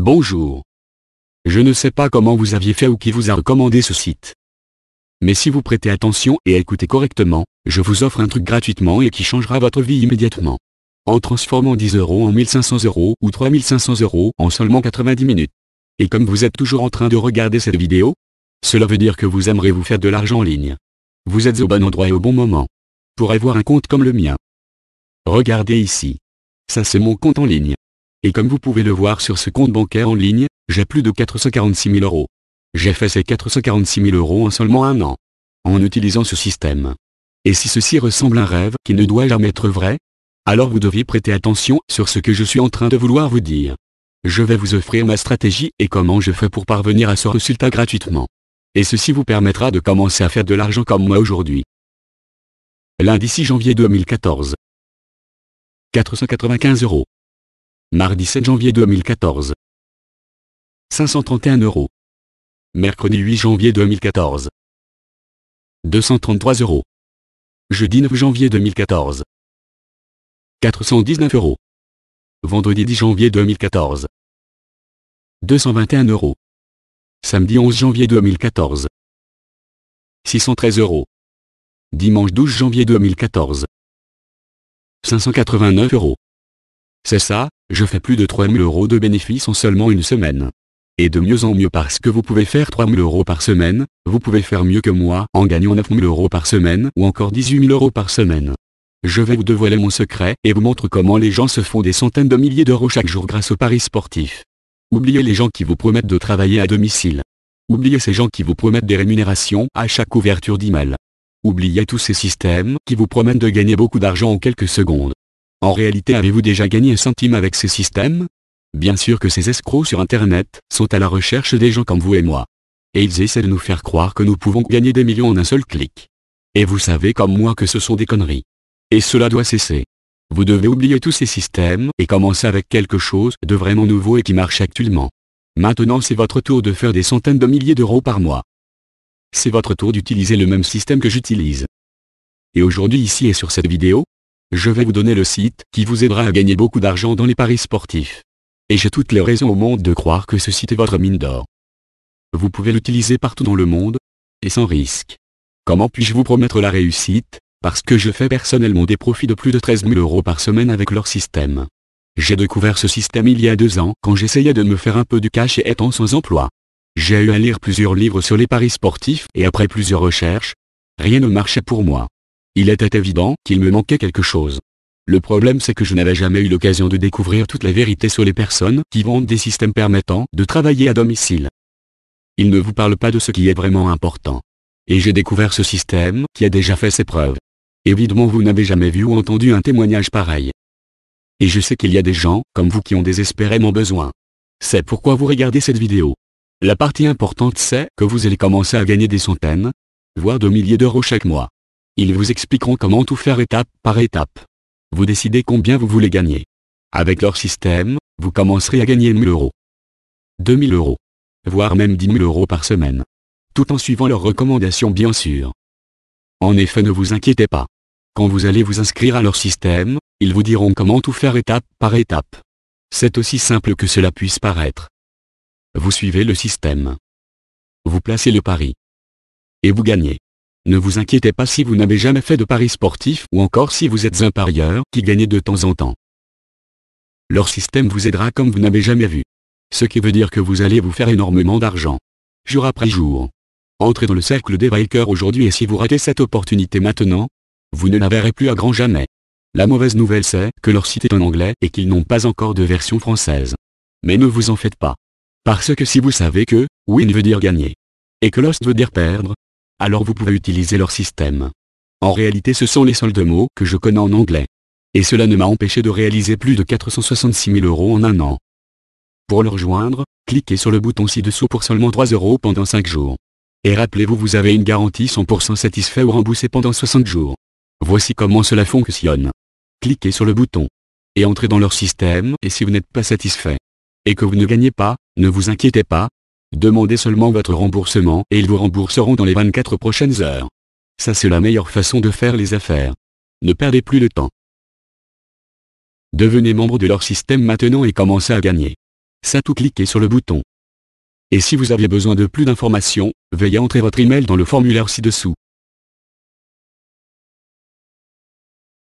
Bonjour. Je ne sais pas comment vous aviez fait ou qui vous a recommandé ce site. Mais si vous prêtez attention et écoutez correctement, je vous offre un truc gratuitement et qui changera votre vie immédiatement. En transformant 10 € en 1500 € ou 3500 € en seulement 90 minutes. Et comme vous êtes toujours en train de regarder cette vidéo, cela veut dire que vous aimerez vous faire de l'argent en ligne. Vous êtes au bon endroit et au bon moment. Pour avoir un compte comme le mien. Regardez ici. Ça c'est mon compte en ligne. Et comme vous pouvez le voir sur ce compte bancaire en ligne, j'ai plus de 446 000 €. J'ai fait ces 446 000 € en seulement un an. En utilisant ce système. Et si ceci ressemble à un rêve qui ne doit jamais être vrai, alors vous deviez prêter attention sur ce que je suis en train de vouloir vous dire. Je vais vous offrir ma stratégie et comment je fais pour parvenir à ce résultat gratuitement. Et ceci vous permettra de commencer à faire de l'argent comme moi aujourd'hui. Lundi 6 janvier 2014. 495 €. Mardi 7 janvier 2014. 531 €. Mercredi 8 janvier 2014. 233 €. Jeudi 9 janvier 2014. 419 €. Vendredi 10 janvier 2014. 221 €. Samedi 11 janvier 2014. 613 €. Dimanche 12 janvier 2014. 589 €. C'est ça, je fais plus de 3000 € de bénéfices en seulement une semaine. Et de mieux en mieux parce que vous pouvez faire 3000 € par semaine, vous pouvez faire mieux que moi en gagnant 9000 € par semaine ou encore 18 000 € par semaine. Je vais vous dévoiler mon secret et vous montre comment les gens se font des centaines de milliers d'euros chaque jour grâce aux paris sportifs. Oubliez les gens qui vous promettent de travailler à domicile. Oubliez ces gens qui vous promettent des rémunérations à chaque ouverture d'email. Oubliez tous ces systèmes qui vous promettent de gagner beaucoup d'argent en quelques secondes. En réalité, avez-vous déjà gagné un centime avec ces systèmes? Bien sûr que ces escrocs sur Internet sont à la recherche des gens comme vous et moi. Et ils essaient de nous faire croire que nous pouvons gagner des millions en un seul clic. Et vous savez comme moi que ce sont des conneries. Et cela doit cesser. Vous devez oublier tous ces systèmes et commencer avec quelque chose de vraiment nouveau et qui marche actuellement. Maintenant c'est votre tour de faire des centaines de milliers d'euros par mois. C'est votre tour d'utiliser le même système que j'utilise. Et aujourd'hui ici et sur cette vidéo, je vais vous donner le site qui vous aidera à gagner beaucoup d'argent dans les paris sportifs. Et j'ai toutes les raisons au monde de croire que ce site est votre mine d'or. Vous pouvez l'utiliser partout dans le monde, et sans risque. Comment puis-je vous promettre la réussite? Parce que je fais personnellement des profits de plus de 13 000 € par semaine avec leur système. J'ai découvert ce système il y a 2 ans quand j'essayais de me faire un peu du cash et étant sans emploi. J'ai eu à lire plusieurs livres sur les paris sportifs et après plusieurs recherches, rien ne marchait pour moi. Il était évident qu'il me manquait quelque chose. Le problème c'est que je n'avais jamais eu l'occasion de découvrir toute la vérité sur les personnes qui vendent des systèmes permettant de travailler à domicile. Ils ne vous parlent pas de ce qui est vraiment important. Et j'ai découvert ce système qui a déjà fait ses preuves. Évidemment vous n'avez jamais vu ou entendu un témoignage pareil. Et je sais qu'il y a des gens comme vous qui ont désespérément besoin. C'est pourquoi vous regardez cette vidéo. La partie importante c'est que vous allez commencer à gagner des centaines, voire de milliers d'euros chaque mois. Ils vous expliqueront comment tout faire étape par étape. Vous décidez combien vous voulez gagner. Avec leur système, vous commencerez à gagner 1000 €. 2000 €. Voire même 10 000 € par semaine. Tout en suivant leurs recommandations bien sûr. En effet ne vous inquiétez pas. Quand vous allez vous inscrire à leur système, ils vous diront comment tout faire étape par étape. C'est aussi simple que cela puisse paraître. Vous suivez le système. Vous placez le pari. Et vous gagnez. Ne vous inquiétez pas si vous n'avez jamais fait de paris sportifs ou encore si vous êtes un parieur qui gagne de temps en temps. Leur système vous aidera comme vous n'avez jamais vu. Ce qui veut dire que vous allez vous faire énormément d'argent. Jour après jour. Entrez dans le cercle des vainqueurs aujourd'hui et si vous ratez cette opportunité maintenant, vous ne la verrez plus à grand jamais. La mauvaise nouvelle c'est que leur site est en anglais et qu'ils n'ont pas encore de version française. Mais ne vous en faites pas. Parce que si vous savez que win veut dire gagner et que lost veut dire perdre, alors vous pouvez utiliser leur système. En réalité ce sont les seuls deux mots que je connais en anglais. Et cela ne m'a empêché de réaliser plus de 466 000 € en un an. Pour le rejoindre, cliquez sur le bouton ci-dessous pour seulement 3 € pendant 5 jours. Et rappelez-vous vous avez une garantie 100% satisfait ou remboursé pendant 60 jours. Voici comment cela fonctionne. Cliquez sur le bouton. Et entrez dans leur système et si vous n'êtes pas satisfait. Et que vous ne gagnez pas, ne vous inquiétez pas. Demandez seulement votre remboursement et ils vous rembourseront dans les 24 prochaines heures. Ça c'est la meilleure façon de faire les affaires. Ne perdez plus de temps. Devenez membre de leur système maintenant et commencez à gagner. c'est tout cliquer sur le bouton. Et si vous avez besoin de plus d'informations, veuillez entrer votre email dans le formulaire ci-dessous.